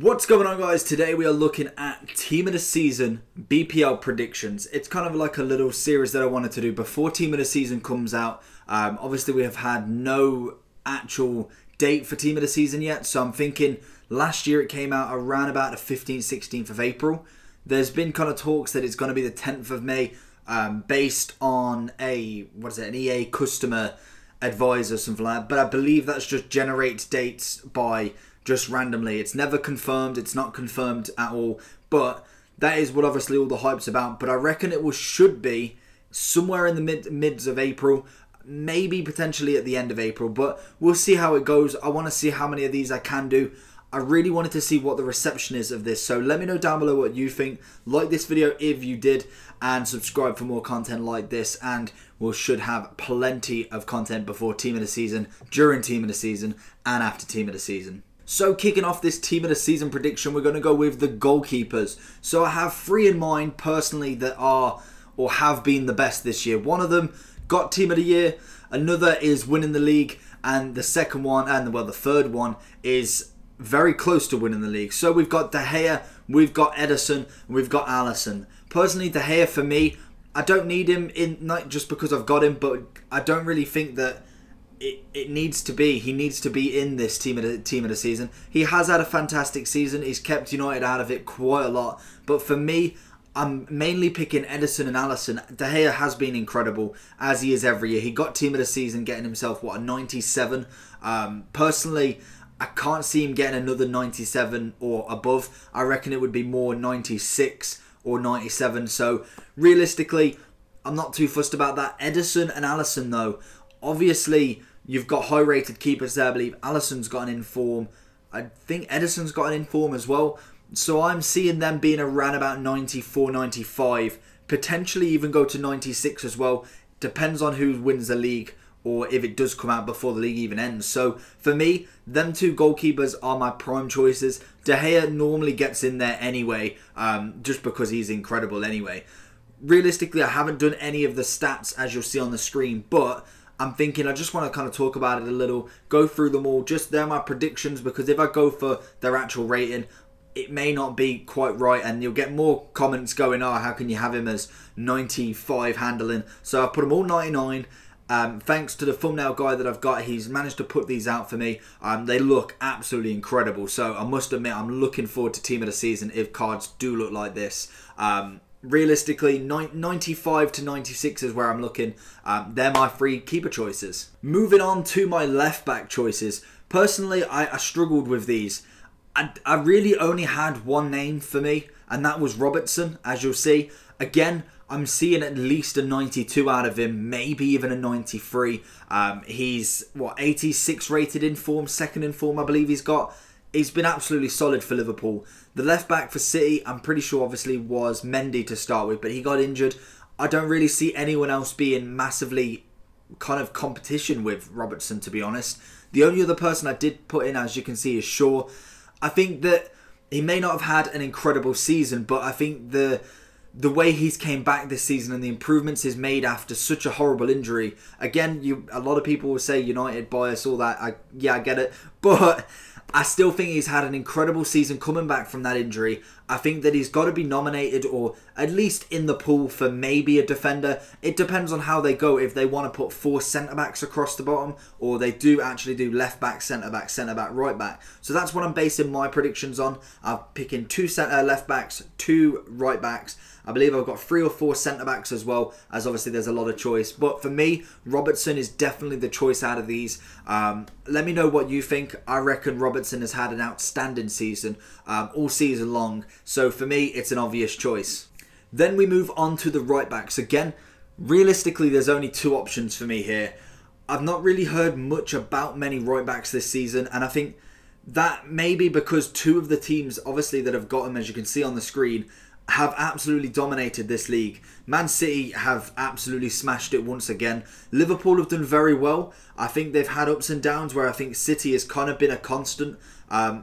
What's going on, guys? Today we are looking at Team of the Season BPL predictions. It's kind of like a little series that I wanted to do before Team of the Season comes out. Obviously we have had no actual date for Team of the Season yet, so I'm thinking last year it came out around about the 15th, 16th of April. There's been kind of talks that it's going to be the 10th of May based on an EA customer advisor or something like that, but I believe that's just generates dates by just randomly. It's never confirmed, it's not confirmed at all, but that is what obviously all the hype's about. But I reckon it should be somewhere in the mids of April, maybe potentially at the end of April, but we'll see how it goes. I want to see how many of these I can do. I really wanted to see what the reception is of this, so let me know down below what you think. Like this video if you did, and subscribe for more content like this, and we should have plenty of content before Team of the Season, during Team of the Season, and after Team of the Season. So kicking off this Team of the Season prediction, we're going to go with the goalkeepers. So I have three in mind personally that are or have been the best this year. One of them got Team of the Year, another is winning the league, and the second one, and well, the third one is very close to winning the league. So we've got De Gea, we've got Ederson, and we've got Alisson. Personally, De Gea for me, I don't need him in, not just because I've got him, but I don't really think that he needs to be in this team of the season. He has had a fantastic season. He's kept United out of it quite a lot. But for me, I'm mainly picking Ederson and Alisson. De Gea has been incredible, as he is every year. He got team of the season, getting himself, what, a 97? Personally, I can't see him getting another 97 or above. I reckon it would be more 96 or 97. So realistically, I'm not too fussed about that. Ederson and Alisson, though, obviously you've got high-rated keepers there. I believe Alisson's got an inform. I think Ederson's got an inform as well. So I'm seeing them being around about 94, 95. Potentially even go to 96 as well. Depends on who wins the league, or if it does come out before the league even ends. So for me, them two goalkeepers are my prime choices. De Gea normally gets in there anyway, just because he's incredible anyway. Realistically, I haven't done any of the stats as you'll see on the screen, but I'm thinking I just want to kind of talk about it a little, go through them all. Just they're my predictions, because if I go for their actual rating, it may not be quite right, and you'll get more comments going, oh, how can you have him as 95 handling? So I put them all 99. Thanks to the thumbnail guy that I've got, he's managed to put these out for me. They look absolutely incredible. So I must admit, I'm looking forward to Team of the Season if cards do look like this. Realistically, 95 to 96 is where I'm looking. They're my three keeper choices. Moving on to my left back choices. Personally, I struggled with these. I really only had one name for me, and that was Robertson, as you'll see. Again, I'm seeing at least a 92 out of him, maybe even a 93. He's, what, 86 rated in form, second in form I believe he's got. He's been absolutely solid for Liverpool. The left back for City, I'm pretty sure obviously was Mendy to start with, but he got injured. I don't really see anyone else being massively kind of competition with Robertson, to be honest. The only other person I did put in, as you can see, is Shaw. I think that he may not have had an incredible season, but I think the way he's came back this season and the improvements he's made after such a horrible injury. Again, a lot of people will say United bias, all that. Yeah, I get it. But I still think he's had an incredible season coming back from that injury. I think that he's got to be nominated, or at least in the pool, for maybe a defender. It depends on how they go, if they want to put 4 centre-backs across the bottom, or they do actually do left-back, centre-back, right-back. So that's what I'm basing my predictions on. I'm picking 2 left-backs, 2 right-backs. I believe I've got 3 or 4 centre-backs as well, as obviously there's a lot of choice. But for me, Robertson is definitely the choice out of these. Let me know what you think. I reckon Robertson has had an outstanding season all season long. So for me, it's an obvious choice. Then we move on to the right-backs. Again, realistically, there's only 2 options for me here. I've not really heard much about many right-backs this season, and I think that may be because 2 of the teams, obviously, that have got them, as you can see on the screen, have absolutely dominated this league. Man City have absolutely smashed it once again. Liverpool have done very well. I think they've had ups and downs where I think City has kind of been a constant.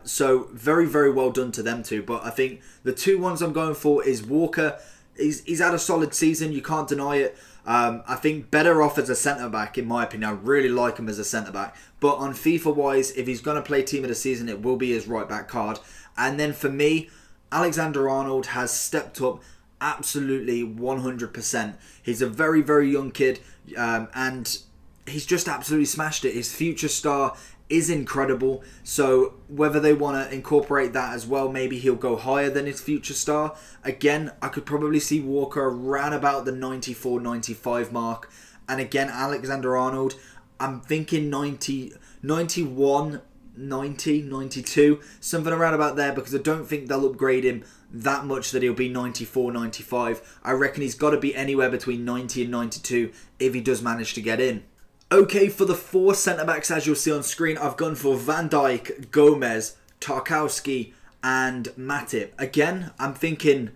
So very, very well done to them too. But I think the 2 ones I'm going for is Walker. He's had a solid season, you can't deny it. I think better off as a centre-back, in my opinion. I really like him as a centre-back. But on FIFA-wise, if he's going to play Team of the Season, it will be his right-back card. And then for me, Alexander-Arnold has stepped up absolutely 100%. He's a very, very young kid, and he's just absolutely smashed it. His future star is incredible. So whether they want to incorporate that as well, maybe he'll go higher than his future star. Again, I could probably see Walker around about the 94, 95 mark. And again, Alexander-Arnold, I'm thinking 90, 91, 90, 92, something around about there, because I don't think they'll upgrade him that much that he'll be 94, 95. I reckon he's got to be anywhere between 90 and 92 if he does manage to get in. Okay, for the 4 centre-backs, as you'll see on screen, I've gone for Van Dijk, Gomez, Tarkowski and Matip. Again, I'm thinking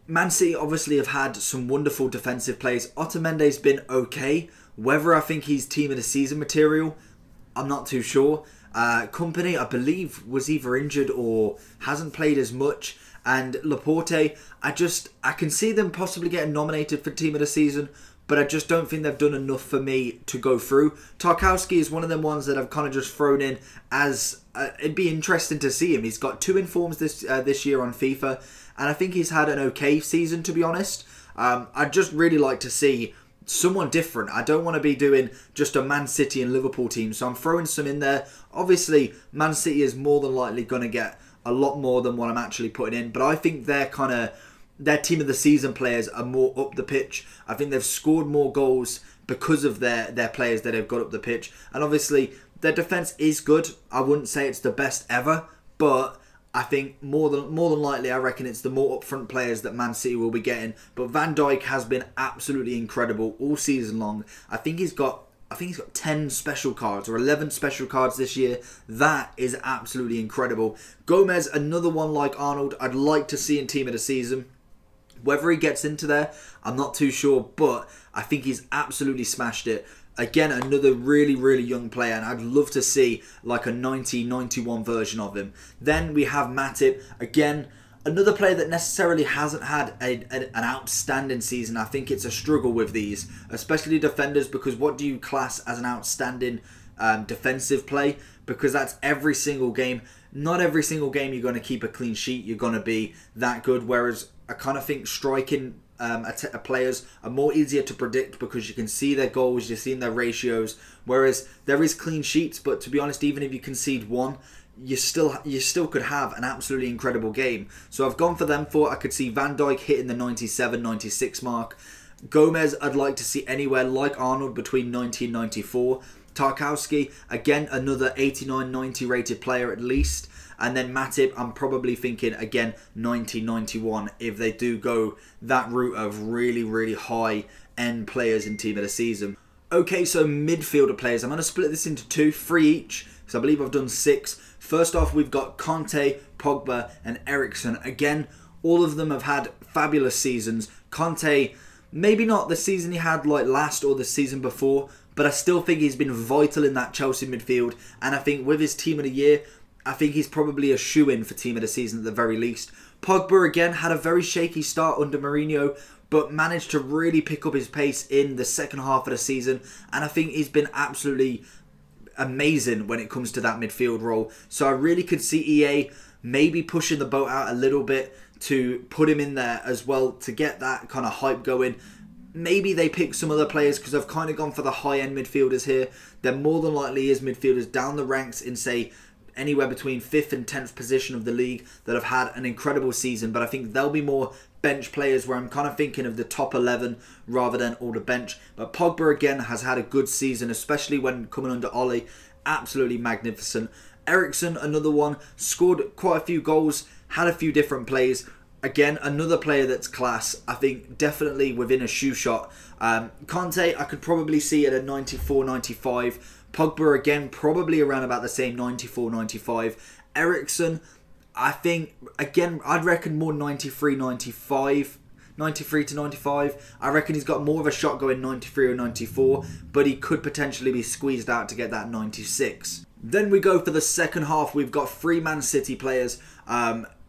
Man City obviously have had some wonderful defensive plays. Otamendi's been okay. Whether I think he's team of the season material, I'm not too sure. Company, I believe, was either injured or hasn't played as much. And Laporte, I can see them possibly getting nominated for team of the season, but I just don't think they've done enough for me to go through. Tarkowski is one of them ones that I've kind of just thrown in as it'd be interesting to see him. He's got 2 informs this year on FIFA, and I think he's had an okay season, to be honest. I'd just really like to see someone different. I don't want to be doing just a Man City and Liverpool team, so I'm throwing some in there. Obviously, Man City is more than likely going to get a lot more than what I'm actually putting in, but I think their team of the season players are more up the pitch. I think they've scored more goals because of their players that have got up the pitch. And obviously, their defence is good. I wouldn't say it's the best ever, but I think more than likely, I reckon it's the more upfront players that Man City will be getting. But Van Dijk has been absolutely incredible all season long. I think he's got 10 special cards or 11 special cards this year. That is absolutely incredible. Gomez, another one like Arnold, I'd like to see in team of the season. Whether he gets into there, I'm not too sure, but I think he's absolutely smashed it. Again, another really, really young player, and I'd love to see like a 90, 91 version of him. Then we have Matip. Again, another player that necessarily hasn't had an outstanding season. I think it's a struggle with these, especially defenders, because what do you class as an outstanding defensive play? Because that's every single game. Not every single game you're going to keep a clean sheet. You're going to be that good, whereas I kind of think striking players are more easier to predict because you can see their goals, you're seeing their ratios. Whereas there is clean sheets, but to be honest, even if you concede one, you still could have an absolutely incredible game. So I've gone for them 4. I could see Van Dijk hitting the 97, 96 mark. Gomez, I'd like to see anywhere like Arnold between 90 and 94. Tarkowski, again, another 89, 90 rated player at least. And then Matip, I'm probably thinking, again, 90, 91 if they do go that route of really, really high-end players in team of the season. Okay, so midfielder players. I'm going to split this into 2, 3 each, because I believe I've done 6. First off, we've got Conte, Pogba, and Eriksen. Again, all of them have had fabulous seasons. Conte, maybe not the season he had like last or the season before, but I still think he's been vital in that Chelsea midfield. And I think with his team of the year, I think he's probably a shoe-in for team of the season at the very least. Pogba, again, had a very shaky start under Mourinho, but managed to really pick up his pace in the second half of the season. And I think he's been absolutely amazing when it comes to that midfield role. So I really could see EA maybe pushing the boat out a little bit to put him in there as well to get that kind of hype going. Maybe they pick some other players, because I've kind of gone for the high-end midfielders here. There more than likely is midfielders down the ranks in, say, anywhere between 5th and 10th position of the league that have had an incredible season, but I think they'll be more bench players, where I'm kind of thinking of the top 11 rather than all the bench. But Pogba, again, has had a good season, especially when coming under Ole. Absolutely magnificent. Eriksen, another one, scored quite a few goals, had a few different plays. Again, another player that's class. I think definitely within a shoe shot. Conte, I could probably see at a 94, 95. Pogba, again, probably around about the same 94, 95. Eriksen, I think, again, I'd reckon more 93, 95. 93 to 95. I reckon he's got more of a shot going 93 or 94, but he could potentially be squeezed out to get that 96. Then we go for the second half. We've got 3 Man City players.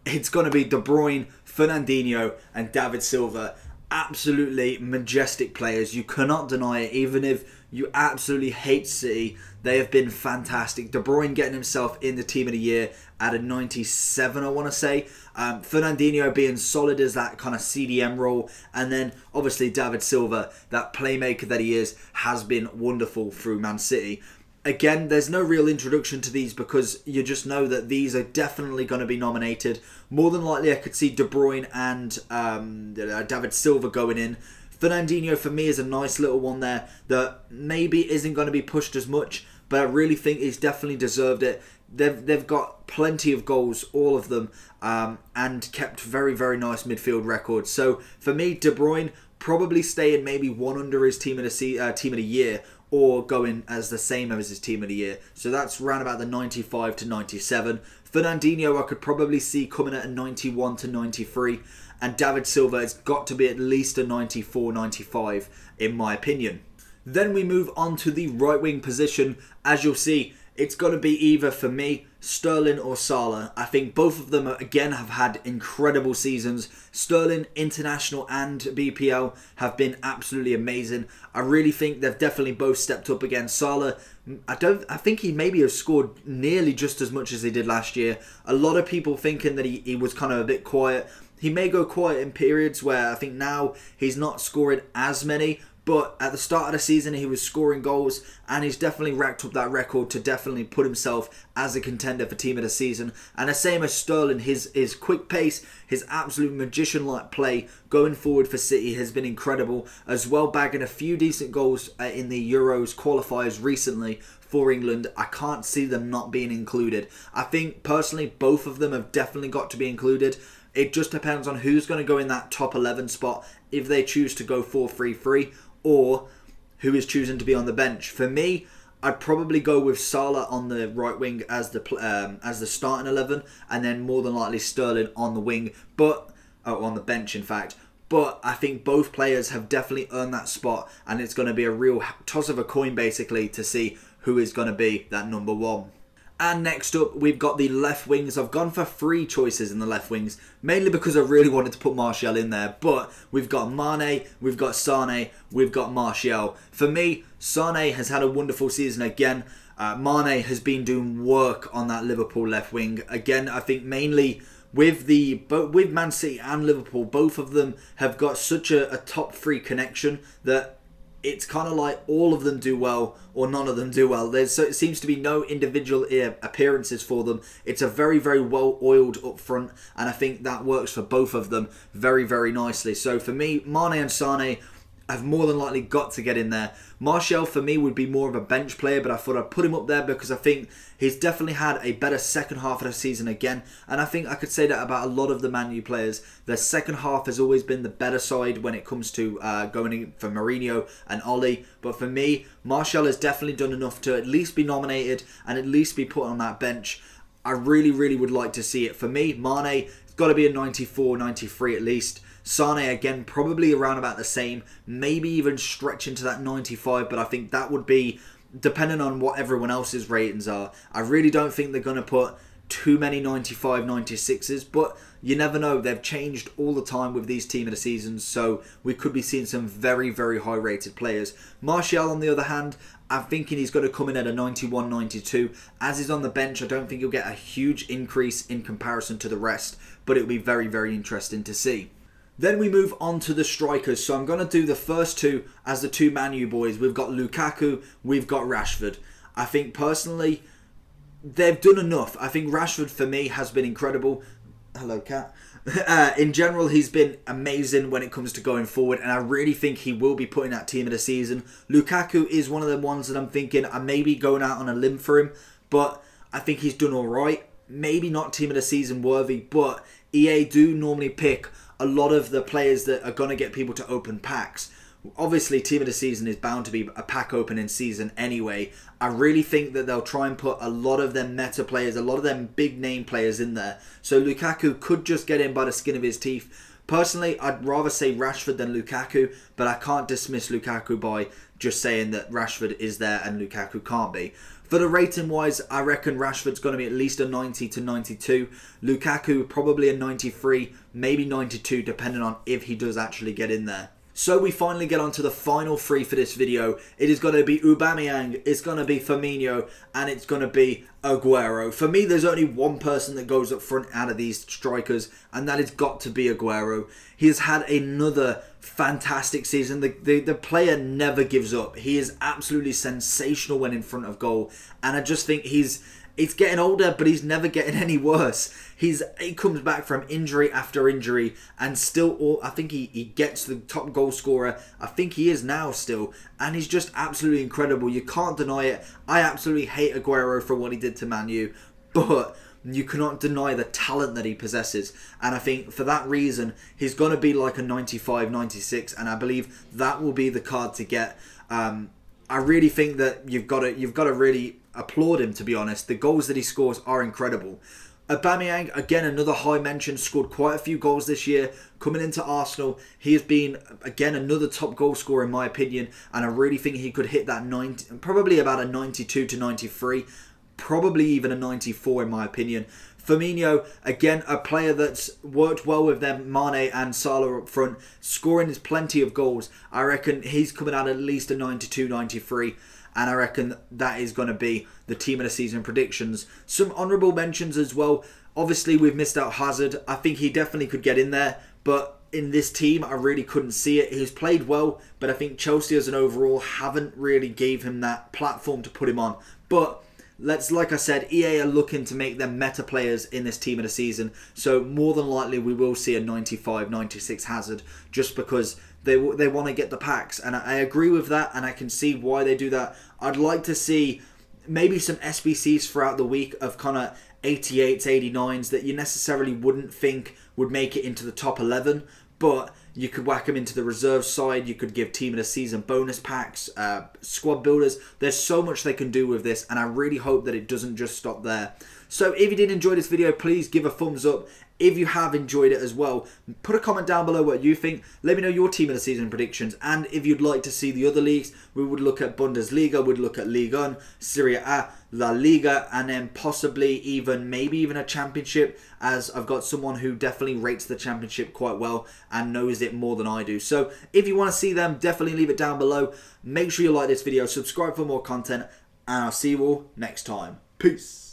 It's going to be De Bruyne, Fernandinho, and David Silva. Absolutely majestic players. You cannot deny it. Even if you absolutely hate City. They have been fantastic. De Bruyne getting himself in the Team of the Year at a 97, I want to say. Fernandinho being solid as that kind of CDM role. And then, obviously, David Silva, that playmaker that he is, has been wonderful through Man City. Again, there's no real introduction to these because you just know that these are definitely going to be nominated. More than likely, I could see De Bruyne and David Silva going in. Fernandinho, for me, is a nice little one there that maybe isn't going to be pushed as much, but I really think he's definitely deserved it. They've got plenty of goals, all of them, and kept very, very nice midfield records. So, for me, De Bruyne probably staying maybe one under his Team of the Year, or going as the same as his Team of the Year. So that's around about the 95 to 97. Fernandinho I could probably see coming at a 91 to 93. And David Silva has got to be at least a 94, 95 in my opinion. Then we move on to the right wing position. As you'll see, it's got to be either, for me, Sterling or Salah. I think both of them, again, have had incredible seasons. Sterling, international and BPL, have been absolutely amazing. I really think they've definitely both stepped up again. Salah, I think he maybe has scored nearly just as much as he did last year. A lot of people thinking that he was kind of a bit quiet. He may go quiet in periods where I think now he's not scoring as many. But at the start of the season, he was scoring goals, and he's definitely racked up that record to definitely put himself as a contender for Team of the Season. And the same as Sterling, his quick pace, his absolute magician-like play going forward for City has been incredible, as well bagging a few decent goals in the Euros qualifiers recently for England. I can't see them not being included. I think, personally, both of them have definitely got to be included. It just depends on who's going to go in that top 11 spot if they choose to go 4-3-3. Or who is choosing to be on the bench. For me, I'd probably go with Salah on the right wing as the starting 11, and then more than likely Sterling on the wing, on the bench in fact. But I think both players have definitely earned that spot, and it's going to be a real toss of a coin basically to see who is going to be that number one. And next up, we've got the left wings. I've gone for 3 choices in the left wings, mainly because I really wanted to put Martial in there. But we've got Mane, we've got Sane, we've got Martial. For me, Sane has had a wonderful season again. Mane has been doing work on that Liverpool left wing. Again, I think mainly with Man City and Liverpool, both of them have got such a top 3 connection that it's kind of like all of them do well or none of them do well. It seems to be no individual appearances for them. It's a very, very well oiled up front, and I think that works for both of them very, very nicely. So for me, Mane and Sane have more than likely got to get in there. Martial for me would be more of a bench player, but I thought I'd put him up there because I think he's definitely had a better second half of the season again, and I think I could say that about a lot of the Man U players. Their second half has always been the better side when it comes to going in for Mourinho and Ole, but for me, Martial has definitely done enough to at least be nominated and at least be put on that bench. I really, really would like to see it. For me, Mane, it's got to be a 94, 93 at least. Sane, again, probably around about the same, maybe even stretch into that 95, but I think that would be depending on what everyone else's ratings are. I really don't think they're going to put too many 95, 96s, but you never know. They've changed all the time with these Team of the Seasons, so we could be seeing some very, very high rated players. Martial, on the other hand, I'm thinking he's going to come in at a 91, 92. As he's on the bench, I don't think he'll get a huge increase in comparison to the rest, but it'll be very, very interesting to see. Then we move on to the strikers. So I'm going to do the first two as the two Man U boys. We've got Lukaku, we've got Rashford. I think personally, they've done enough. I think Rashford for me has been incredible. Hello, cat. In general, he's been amazing when it comes to going forward, and I really think he will be putting that Team of the Season. Lukaku is one of the ones that I'm thinking I may be going out on a limb for him, but I think he's done alright. Maybe not Team of the Season worthy, but EA do normally pick a lot of the players that are going to get people to open packs. Obviously, Team of the Season is bound to be a pack opening season anyway. I really think that they'll try and put a lot of them meta players, a lot of them big name players in there. So Lukaku could just get in by the skin of his teeth. Personally, I'd rather say Rashford than Lukaku, but I can't dismiss Lukaku by just saying that Rashford is there and Lukaku can't be. For the rating wise, I reckon Rashford's going to be at least a 90 to 92. Lukaku probably a 93, maybe 92, depending on if he does actually get in there. So we finally get on to the final three for this video. It is going to be Aubameyang, it's going to be Firmino, and it's going to be Aguero. For me, there's only one person that goes up front out of these strikers, and that has got to be Aguero. He has had another fantastic season. The player never gives up. He is absolutely sensational when in front of goal, and I just think he's getting older, but he's never getting any worse. He comes back from injury after injury, and still, I think he gets the top goal scorer. I think he is now still, and he's just absolutely incredible. You can't deny it. I absolutely hate Aguero for what he did to Man U, but you cannot deny the talent that he possesses. And I think for that reason, he's going to be like a 95, 96, and I believe that will be the card to get. I really think that you've got to really applaud him, to be honest. The goals that he scores are incredible. Aubameyang, again, another high mention, scored quite a few goals this year. Coming into Arsenal, he has been, again, another top goal scorer in my opinion, and I really think he could hit that 90, probably about a 92 to 93, probably even a 94 in my opinion. Firmino, again, a player that's worked well with them, Mane and Salah up front, scoring plenty of goals. I reckon he's coming out at least a 92, 93. And I reckon that is going to be the team of the season predictions. Some honourable mentions as well. Obviously, we've missed out Hazard. I think he definitely could get in there. But in this team, I really couldn't see it. He's played well, but I think Chelsea as an overall haven't really gave him that platform to put him on. But like I said, EA are looking to make them meta players in this team of the season. So more than likely, we will see a 95, 96 Hazard, just because they want to get the packs, and I agree with that, and I can see why they do that. I'd like to see maybe some SBCs throughout the week of kind of 88s, 89s that you necessarily wouldn't think would make it into the top 11, but you could whack them into the reserve side. You could give team of the season bonus packs, squad builders. There's so much they can do with this, and I really hope that it doesn't just stop there. So if you did enjoy this video, please give a thumbs up. If you have enjoyed it as well, put a comment down below what you think. Let me know your team of the season predictions. And if you'd like to see the other leagues, we would look at Bundesliga, we'd look at Ligue 1, Serie A, La Liga, and then possibly maybe even a championship, as I've got someone who definitely rates the championship quite well and knows it more than I do. So if you want to see them, definitely leave it down below. Make sure you like this video, subscribe for more content, and I'll see you all next time. Peace.